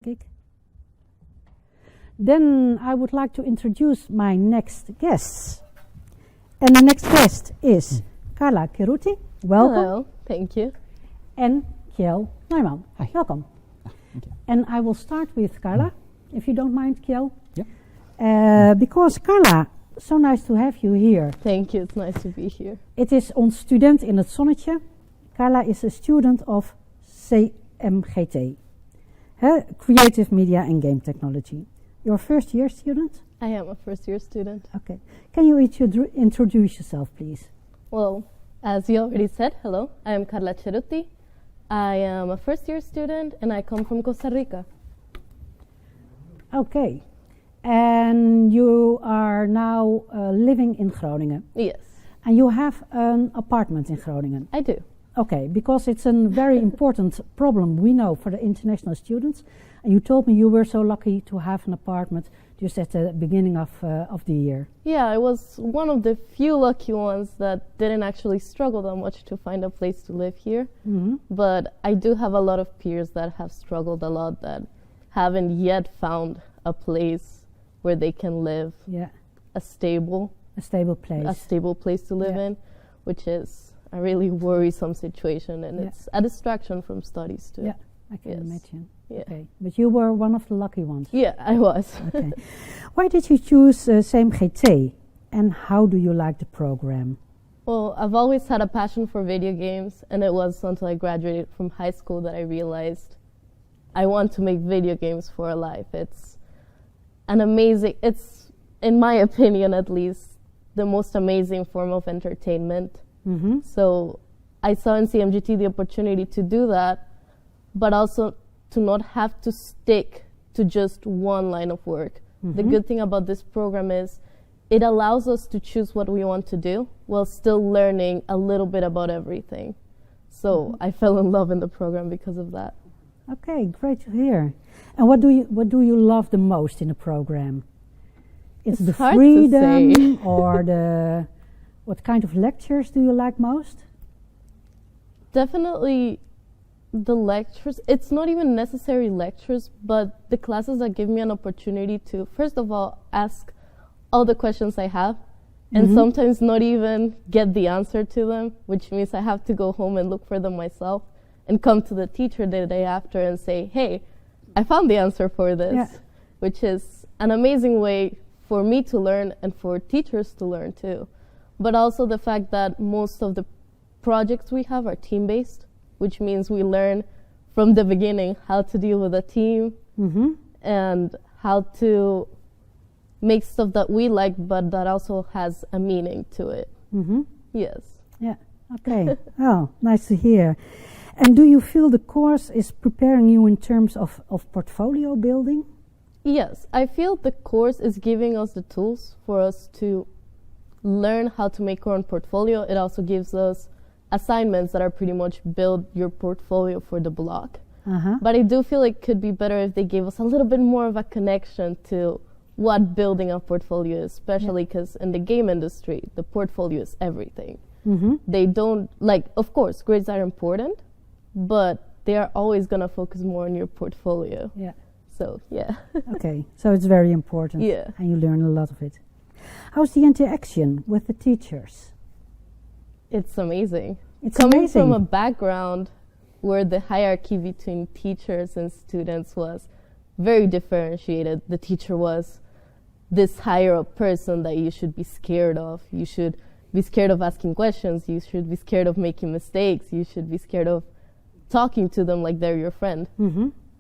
Kijk. Then I would like to introduce my next guests. And the next guest is Carla Keruti. Welcome. Hello, thank you. And Kjell Neumann. Hi. Welcome. Thank you. And I will start with Carla, if you don't mind, Kjell. Yeah. Because Carla, so nice to have you here. Thank you, it's nice to be here. Het is ons student in het zonnetje. Carla is a student of CMGT, Creative Media and Game Technology. You're a first year student? I am a first year student. Okay. Can you introduce yourself, please? Well, as you already said, hello, I am Carla Ceruti. I am a first year student and I come from Costa Rica. Okay. And you are now living in Groningen. Yes. And you have an apartment in Groningen. I do. Okay, because it's a very important problem we know for the international students. And you told me you were so lucky to have an apartment just at the beginning of the year. Yeah, I was one of the few lucky ones that didn't actually struggle that much to find a place to live here. Mm-hmm. But I do have a lot of peers that have struggled a lot that haven't yet found a place where they can live. Yeah. A stable place to live in, which is a really worrisome situation, and it's a distraction from studies too. Yeah, I can imagine. Yeah. Okay, but you were one of the lucky ones. Yeah, I was. Okay. Why did you choose CMGT, and how do you like the program? Well, I've always had a passion for video games, and it was until I graduated from high school that I realized I want to make video games for a life. It's in my opinion at least, the most amazing form of entertainment. Mm-hmm. So I saw in CMGT the opportunity to do that, but also to not have to stick to just one line of work. Mm-hmm. The good thing about this program is it allows us to choose what we want to do while still learning a little bit about everything. So I fell in love in the program because of that. Okay, great to hear. And what do you love the most in the program? It's the hard freedom to say. or what kind of lectures do you like most? Definitely the lectures. It's not even necessary lectures, but the classes that give me an opportunity to, first of all, ask all the questions I have, and sometimes not even get the answer to them, which means I have to go home and look for them myself and come to the teacher the day after and say, hey, I found the answer for this, which is an amazing way for me to learn and for teachers to learn too. But also the fact that most of the projects we have are team-based, which means we learn from the beginning how to deal with a team and how to make stuff that we like, but that also has a meaning to it. Mm-hmm. Yes. Yeah, okay. Oh, nice to hear. And do you feel the course is preparing you in terms of portfolio building? Yes, I feel the course is giving us the tools for us to learn how to make our own portfolio. It also gives us assignments that are pretty much build your portfolio for the block. But I do feel it could be better if they gave us a little bit more of a connection to what building a portfolio is, especially because in the game industry, the portfolio is everything. They don't, of course, grades are important, but they are always going to focus more on your portfolio. Yeah. So, yeah. Okay, so it's very important. Yeah. And you learn a lot of it. How's the interaction with the teachers? It's amazing. It's Coming amazing. from a background where the hierarchy between teachers and students was very differentiated. The teacher was this higher up person that you should be scared of. You should be scared of asking questions. You should be scared of making mistakes. You should be scared of talking to them like they're your friend.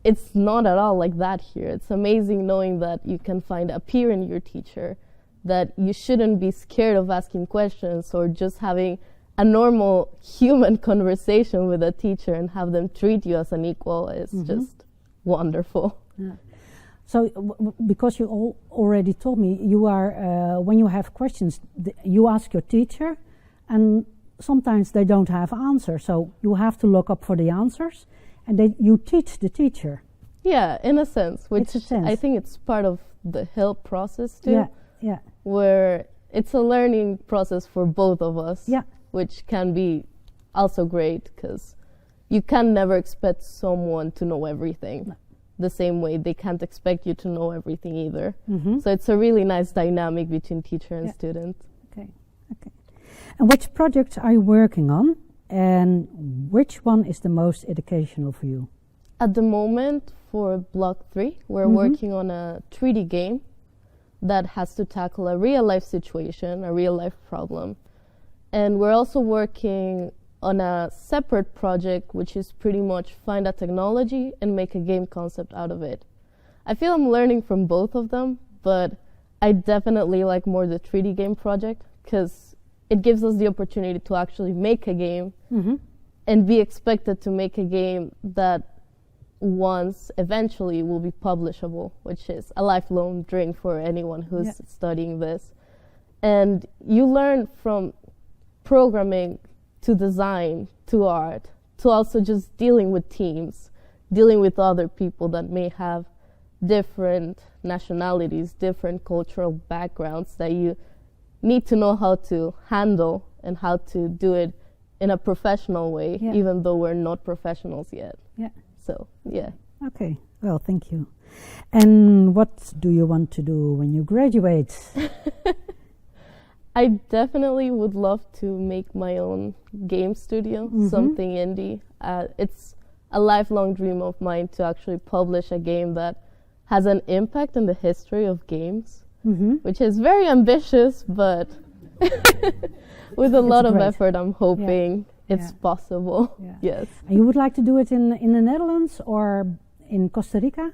It's not at all like that here. It's amazing knowing that you can find a peer in your teacher, that you shouldn't be scared of asking questions or just having a normal human conversation with a teacher and have them treat you as an equal is just wonderful. Yeah. So, because you already told me, you are when you have questions, you ask your teacher, and sometimes they don't have answers. So you have to look up for the answers, and you teach the teacher. Yeah, in a sense, which I think it's part of the help process too. Yeah. Where it's a learning process for both of us. Yeah. Which can be also great because you can never expect someone to know everything. the same way. They can't expect you to know everything either. Mm-hmm. So it's a really nice dynamic between teacher and Yeah. student. Okay. And which projects are you working on, and which one is the most educational for you? At the moment, for Block 3, we're Mhm. working on a 3D game that has to tackle a real-life situation, a real-life problem. And we're also working on a separate project, which is pretty much find a technology and make a game concept out of it. I feel I'm learning from both of them, but I definitely like more the 3D game project because it gives us the opportunity to actually make a game Mm-hmm. and be expected to make a game that once eventually will be publishable, which is a lifelong dream for anyone who's Yeah. studying this. And you learn from programming to design to art to also just dealing with teams, dealing with other people that may have different nationalities, different cultural backgrounds that you need to know how to handle and how to do it in a professional way, Yeah. even though we're not professionals yet. Yeah. So, yeah. Okay. Well, thank you. And what do you want to do when you graduate? I definitely would love to make my own game studio, Mhm. something indie. It's a lifelong dream of mine to actually publish a game that has an impact in the history of games, Mm-hmm. which is very ambitious, but with a lot of great. effort, I'm hoping it's Yeah. possible. Yeah. Yes. And you would like to do it in the Netherlands or in Costa Rica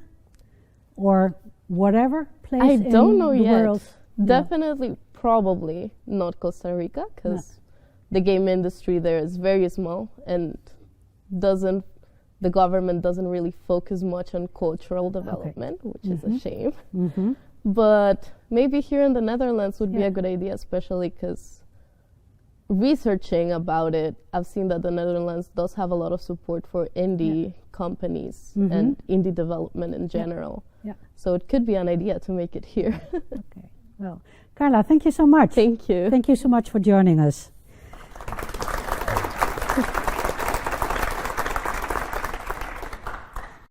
or whatever place I in don't know the yet. world? Definitely, probably not Costa Rica, because the game industry there is very small and the government doesn't really focus much on cultural development, which is a Mhm. shame. Mm-hmm. But maybe here in the Netherlands would be Yeah. a good idea, especially because researching about it, I've seen that the Netherlands does have a lot of support for indie companies Mhm. and indie development in general. Yeah. So it could be an idea to make it here. Okay. Well, Carla, thank you so much. Thank you. Thank you so much for joining us.